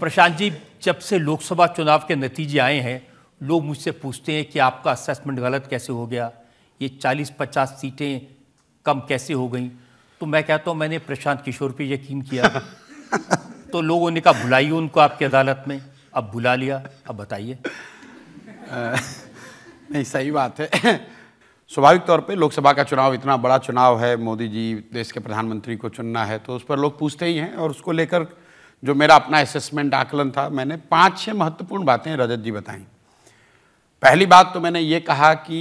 प्रशांत जी, जब से लोकसभा चुनाव के नतीजे आए हैं, लोग मुझसे पूछते हैं कि आपका असेसमेंट गलत कैसे हो गया, ये 40-50 सीटें कम कैसे हो गई। तो मैं कहता हूँ मैंने प्रशांत किशोर पे यकीन किया तो लोगों ने कहा बुलाइए उनको आपकी अदालत में। अब बुला लिया, अब बताइए। नहीं, सही बात है। स्वाभाविक तौर पे लोकसभा का चुनाव इतना बड़ा चुनाव है, मोदी जी देश के प्रधानमंत्री को चुनना है, तो उस पर लोग पूछते ही हैं। और उसको लेकर जो मेरा अपना असेसमेंट आकलन था, मैंने 5-6 महत्वपूर्ण बातें रजत जी बताई। पहली बात तो मैंने ये कहा कि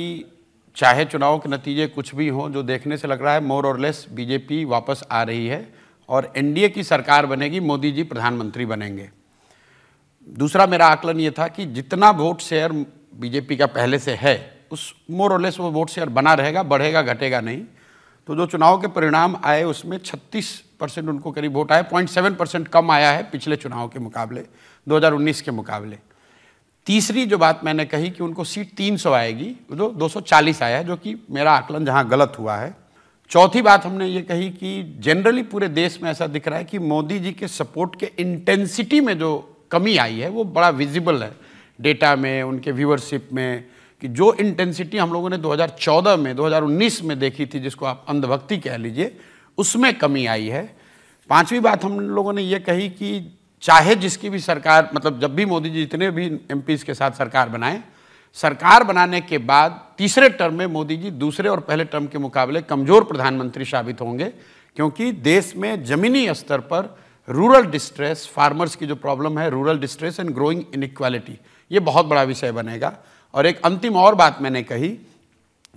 चाहे चुनाव के नतीजे कुछ भी हों, जो देखने से लग रहा है मोर और लेस बीजेपी वापस आ रही है और एनडीए की सरकार बनेगी, मोदी जी प्रधानमंत्री बनेंगे। दूसरा मेरा आकलन ये था कि जितना वोट शेयर बीजेपी का पहले से है, उस मोर और लेस वो वोट शेयर बना रहेगा, बढ़ेगा घटेगा नहीं। तो जो चुनाव के परिणाम आए उसमें 36% उनको करीब वोट आए, 0.7% कम आया है पिछले चुनाव के मुकाबले, 2019 के मुकाबले। तीसरी जो बात मैंने कही कि उनको सीट 300 आएगी, जो 240 आया है, जो कि मेरा आकलन जहां गलत हुआ है। चौथी बात हमने ये कही कि जनरली पूरे देश में ऐसा दिख रहा है कि मोदी जी के सपोर्ट के इंटेंसिटी में जो कमी आई है वो बड़ा विजिबल है डेटा में, उनके व्यूअरशिप में, कि जो इंटेंसिटी हम लोगों ने 2014 में 2019 में देखी थी, जिसको आप अंधभक्ति कह लीजिए, उसमें कमी आई है। पांचवी बात हम लोगों ने ये कही कि चाहे जिसकी भी सरकार, मतलब जब भी मोदी जी जितने भी एमपीज़ के साथ सरकार बनाए, सरकार बनाने के बाद तीसरे टर्म में मोदी जी दूसरे और पहले टर्म के मुकाबले कमज़ोर प्रधानमंत्री साबित होंगे, क्योंकि देश में ज़मीनी स्तर पर रूरल डिस्ट्रेस, फार्मर्स की जो प्रॉब्लम है, rural distress and growing inequality, ये बहुत बड़ा विषय बनेगा। और एक अंतिम और बात मैंने कही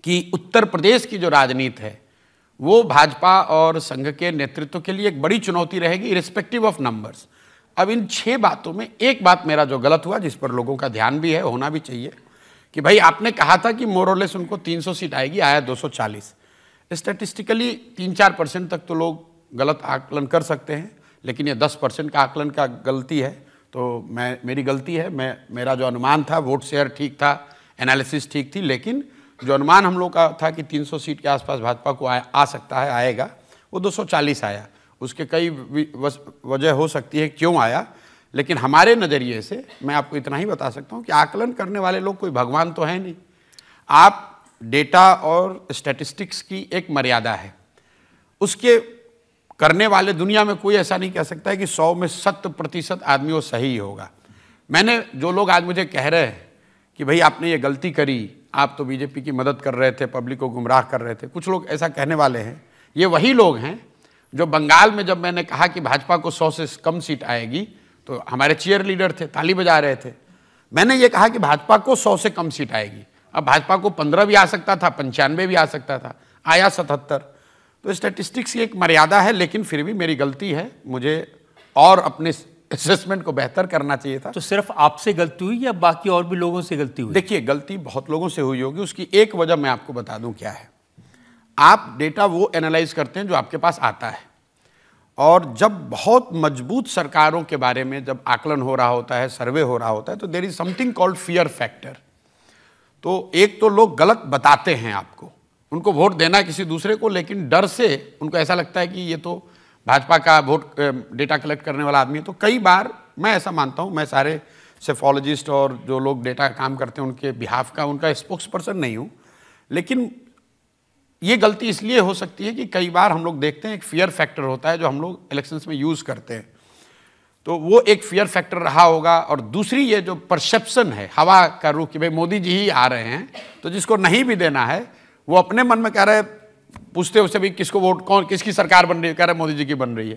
कि उत्तर प्रदेश की जो राजनीति है वो भाजपा और संघ के नेतृत्व के लिए एक बड़ी चुनौती रहेगी, इरिस्पेक्टिव ऑफ नंबर्स। अब इन 6 बातों में एक बात मेरा जो गलत हुआ, जिस पर लोगों का ध्यान भी है, होना भी चाहिए, कि भाई आपने कहा था कि मोर और लेस उनको 300 सीट आएगी, आया 240। स्टैटिस्टिकली 3-4% तक तो लोग गलत आकलन कर सकते हैं, लेकिन ये 10% का आकलन का गलती है, तो मेरी गलती है। मेरा जो अनुमान था, वोट शेयर ठीक था, एनालिसिस ठीक थी, लेकिन जो अनुमान हम लोग का था कि 300 सीट के आसपास भाजपा को आ सकता है, आएगा, वो 240 आया। उसके कई वजह हो सकती है क्यों आया, लेकिन हमारे नज़रिए से मैं आपको इतना ही बता सकता हूँ कि आकलन करने वाले लोग कोई भगवान तो है नहीं। आप डेटा और स्टैटिस्टिक्स की एक मर्यादा है, उसके करने वाले दुनिया में कोई ऐसा नहीं कह सकता है कि 100 में 70% आदमी वो सही होगा। मैंने, जो लोग आज मुझे कह रहे हैं कि भाई आपने ये गलती करी, आप तो बीजेपी की मदद कर रहे थे, पब्लिक को गुमराह कर रहे थे, कुछ लोग ऐसा कहने वाले हैं। ये वही लोग हैं जो बंगाल में जब मैंने कहा कि भाजपा को 100 से कम सीट आएगी, तो हमारे चीयर लीडर थे, ताली बजा रहे थे। मैंने ये कहा कि भाजपा को 100 से कम सीट आएगी। अब भाजपा को 15 भी आ सकता था, 95 भी आ सकता था, आया 77। तो स्टैटिस्टिक्स की एक मर्यादा है, लेकिन फिर भी मेरी गलती है, मुझे और अपने असेसमेंट को बेहतर करना चाहिए था। तो सिर्फ आपसे गलती हुई या बाकी और भी लोगों से गलती हुई? देखिए, गलती बहुत लोगों से हुई होगी, उसकी एक वजह मैं आपको बता दूं क्या है। आप डेटा वो एनालाइज करते हैं जो आपके पास आता है, और जब बहुत मजबूत सरकारों के बारे में जब आकलन हो रहा होता है, सर्वे हो रहा होता है, तो there is something called fear factor. तो एक तो लोग गलत बताते हैं आपको, उनको वोट देना है किसी दूसरे को, लेकिन डर से उनको ऐसा लगता है कि ये तो भाजपा का वोट डेटा कलेक्ट करने वाला आदमी है। तो कई बार मैं ऐसा मानता हूँ, मैं सारे सेफोलॉजिस्ट और जो लोग डेटा काम करते हैं उनके बिहाफ का उनका स्पोक्स पर्सन नहीं हूँ, लेकिन ये गलती इसलिए हो सकती है कि कई बार हम लोग देखते हैं एक फियर फैक्टर होता है जो हम लोग इलेक्शंस में यूज़ करते हैं, तो वो एक फियर फैक्टर रहा होगा। और दूसरी ये जो परसेप्शन है, हवा का रुख कि भाई मोदी जी ही आ रहे हैं, तो जिसको नहीं भी देना है वो अपने मन में कह रहे, पूछते उससे भी किसको वोट, कौन किसकी सरकार बन रही है, कह रहे मोदी जी की बन रही है।